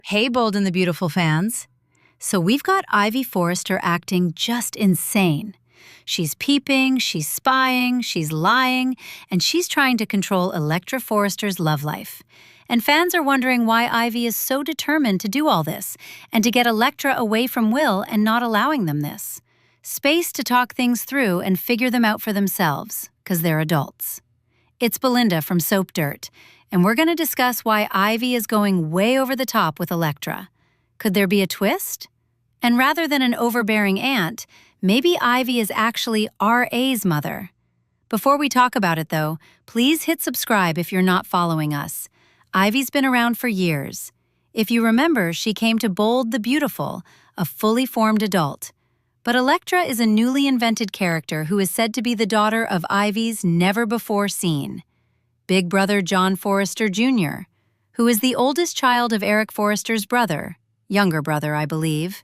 Hey, Bold and the Beautiful fans. So we've got Ivy Forrester acting just insane. She's peeping, she's spying, she's lying, and she's trying to control Electra Forrester's love life. And fans are wondering why Ivy is so determined to do all this and to get Electra away from Will and not allowing them this. Space to talk things through and figure them out for themselves, because they're adults. It's Belinda from Soap Dirt, and we're going to discuss why Ivy is going way over the top with Electra. Could there be a twist? And rather than an overbearing aunt, maybe Ivy is actually R.A.'s mother. Before we talk about it, though, please hit subscribe if you're not following us. Ivy's been around for years. If you remember, she came to Bold the Beautiful, a fully formed adult. But Electra is a newly invented character who is said to be the daughter of Ivy's never-before-seen big brother John Forrester Jr., who is the oldest child of Eric Forrester's brother, younger brother, I believe.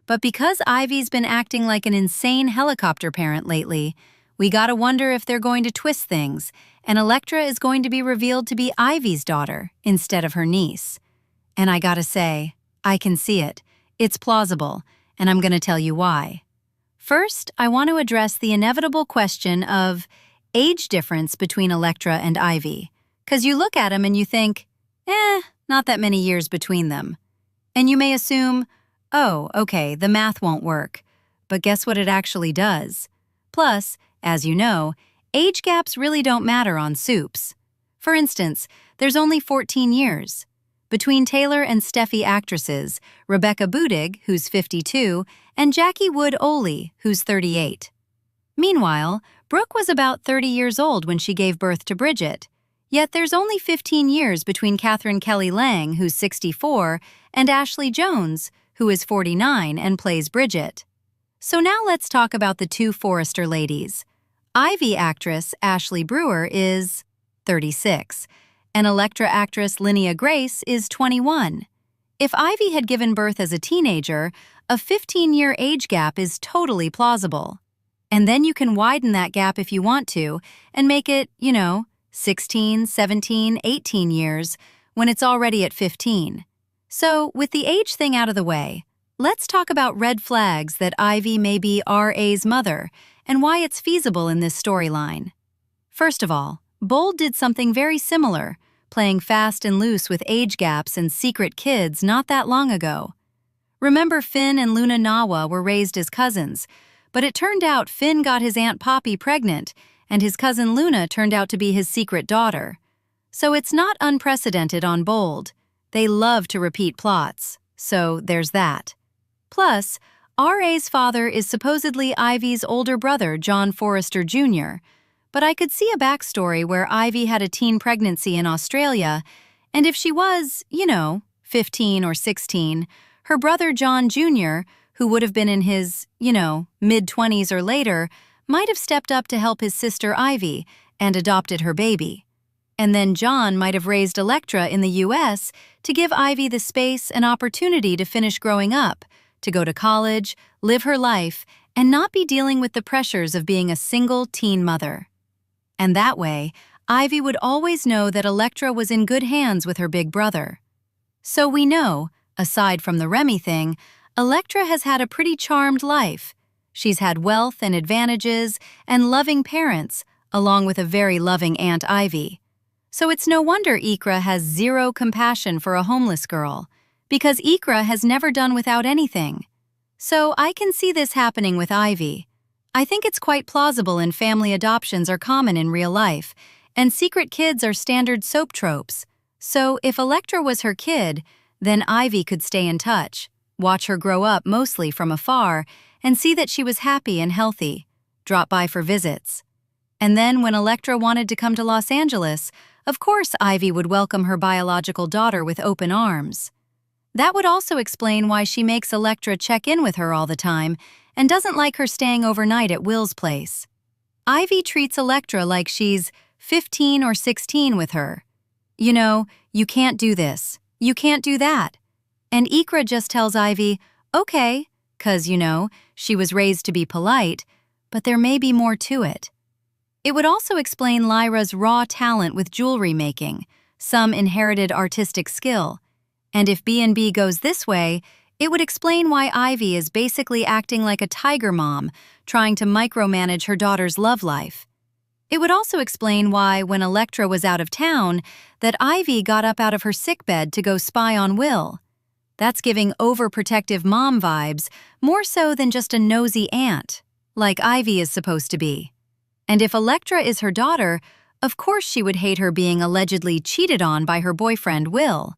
But because Ivy's been acting like an insane helicopter parent lately, we gotta wonder if they're going to twist things, and Electra is going to be revealed to be Ivy's daughter instead of her niece. And I gotta say, I can see it. It's plausible, and I'm gonna tell you why. First, I want to address the inevitable question of age difference between Electra and Ivy, 'cause you look at them and you think, not that many years between them. And you may assume, oh, okay, the math won't work. But guess what it actually does? Plus, as you know, age gaps really don't matter on Soups. For instance, there's only 14 years. Between Taylor and Steffi actresses, Rebecca Budig, who's 52, and Jackie Wood Oley, who's 38. Meanwhile, Brooke was about 30 years old when she gave birth to Bridget. Yet there's only 15 years between Catherine Kelly Lang, who's 64, and Ashley Jones, who is 49 and plays Bridget. So now let's talk about the two Forrester ladies. Ivy actress Ashley Brewer is 36, and Electra actress Linnea Grace is 21. If Ivy had given birth as a teenager, a 15-year age gap is totally plausible. And then you can widen that gap if you want to and make it, 16, 17, 18 years when it's already at 15. So, with the age thing out of the way, let's talk about red flags that Ivy may be R.A.'s mother and why it's feasible in this storyline. First of all, Bold did something very similar, playing fast and loose with age gaps and secret kids not that long ago. Remember, Finn and Luna Nawa were raised as cousins, but it turned out Finn got his Aunt Poppy pregnant, and his cousin Luna turned out to be his secret daughter. So it's not unprecedented on Bold. They love to repeat plots, so there's that. Plus, R.A.'s father is supposedly Ivy's older brother, John Forrester Jr., but I could see a backstory where Ivy had a teen pregnancy in Australia, and if she was, 15 or 16, her brother John Jr., who would have been in his, mid-20s or later, might have stepped up to help his sister Ivy and adopted her baby. And then John might have raised Electra in the U.S. to give Ivy the space and opportunity to finish growing up, to go to college, live her life, and not be dealing with the pressures of being a single teen mother. And that way, Ivy would always know that Electra was in good hands with her big brother. So we know, aside from the Remy thing, Electra has had a pretty charmed life. She's had wealth and advantages and loving parents, along with a very loving Aunt Ivy. So it's no wonder Ikra has zero compassion for a homeless girl, because Ikra has never done without anything. So I can see this happening with Ivy. I think it's quite plausible, and family adoptions are common in real life, and secret kids are standard soap tropes. So if Electra was her kid, then Ivy could stay in touch, watch her grow up mostly from afar, and see that she was happy and healthy, drop by for visits. And then when Electra wanted to come to Los Angeles, of course Ivy would welcome her biological daughter with open arms. That would also explain why she makes Electra check in with her all the time and doesn't like her staying overnight at Will's place. Ivy treats Electra like she's 15 or 16 with her. You can't do this, you can't do that. And Ikra just tells Ivy, okay, 'cause, she was raised to be polite, but there may be more to it. It would also explain Lyra's raw talent with jewelry making, some inherited artistic skill. And if B&B goes this way, it would explain why Ivy is basically acting like a tiger mom, trying to micromanage her daughter's love life. It would also explain why, when Electra was out of town, that Ivy got up out of her sickbed to go spy on Will. That's giving overprotective mom vibes, more so than just a nosy aunt, like Ivy is supposed to be. And if Electra is her daughter, of course she would hate her being allegedly cheated on by her boyfriend Will,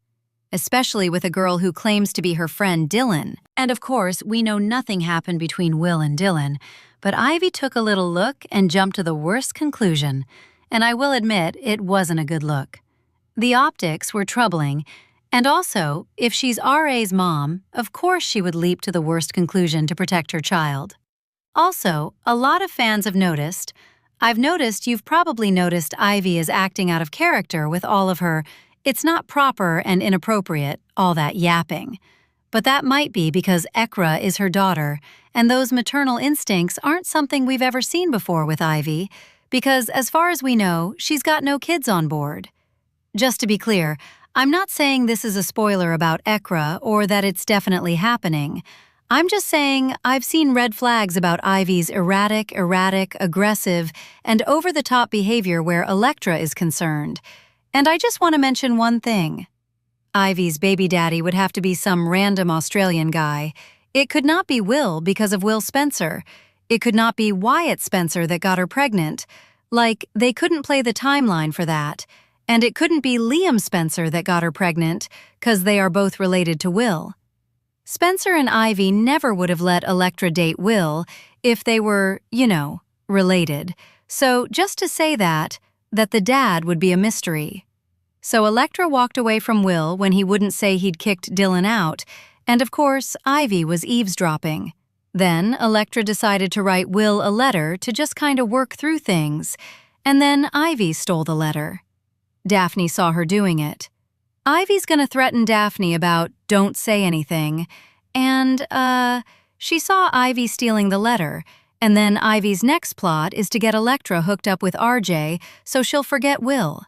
especially with a girl who claims to be her friend Dylan. And of course, we know nothing happened between Will and Dylan, but Ivy took a little look and jumped to the worst conclusion, and I will admit it wasn't a good look. The optics were troubling, and also, if she's RA's mom, of course she would leap to the worst conclusion to protect her child. Also, a lot of fans have noticed, you've probably noticed Ivy is acting out of character with all of her "it's not proper and inappropriate," all that yapping. But that might be because Electra is her daughter, and those maternal instincts aren't something we've ever seen before with Ivy, because as far as we know, she's got no kids on board. Just to be clear, I'm not saying this is a spoiler about Electra or that it's definitely happening. I'm just saying I've seen red flags about Ivy's erratic, aggressive, and over-the-top behavior where Electra is concerned. And I just want to mention one thing. Ivy's baby daddy would have to be some random Australian guy. It could not be Will because of Will Spencer. It could not be Wyatt Spencer that got her pregnant. Like, they couldn't play the timeline for that. And it couldn't be Liam Spencer that got her pregnant, 'cause they are both related to Will. Spencer and Ivy never would have let Electra date Will if they were, related. So just to say that the dad would be a mystery. So Electra walked away from Will when he wouldn't say he'd kicked Dylan out, and of course, Ivy was eavesdropping. Then Electra decided to write Will a letter to just kind of work through things, and then Ivy stole the letter. Daphne saw her doing it. Ivy's gonna threaten Daphne about "don't say anything," and, she saw Ivy stealing the letter, and then Ivy's next plot is to get Electra hooked up with RJ so she'll forget Will.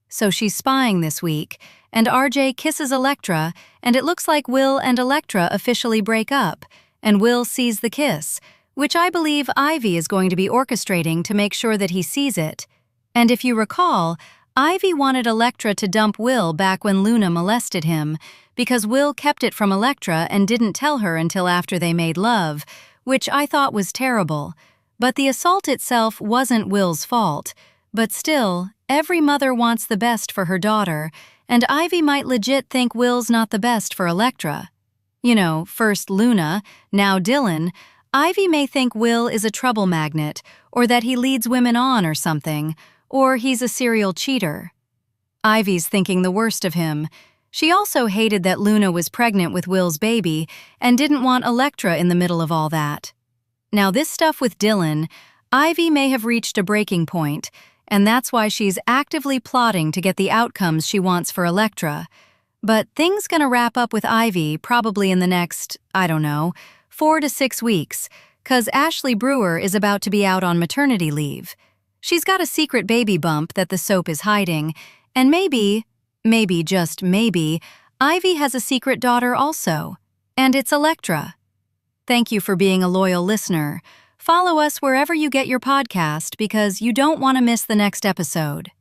So she's spying this week, and RJ kisses Electra, and it looks like Will and Electra officially break up, and Will sees the kiss, which I believe Ivy is going to be orchestrating to make sure that he sees it. And if you recall, Ivy wanted Electra to dump Will back when Luna molested him, because Will kept it from Electra and didn't tell her until after they made love, which I thought was terrible. But the assault itself wasn't Will's fault. But still, every mother wants the best for her daughter, and Ivy might legit think Will's not the best for Electra. First Luna, now Dylan. Ivy may think Will is a trouble magnet, or that he leads women on or something, or he's a serial cheater. Ivy's thinking the worst of him. She also hated that Luna was pregnant with Will's baby and didn't want Electra in the middle of all that. Now this stuff with Dylan, Ivy may have reached a breaking point, and that's why she's actively plotting to get the outcomes she wants for Electra. But things gonna wrap up with Ivy probably in the next, 4 to 6 weeks, 'cause Ashley Brewer is about to be out on maternity leave. She's got a secret baby bump that the soap is hiding, and maybe, just maybe, Ivy has a secret daughter also, and it's Electra. Thank you for being a loyal listener. Follow us wherever you get your podcast because you don't want to miss the next episode.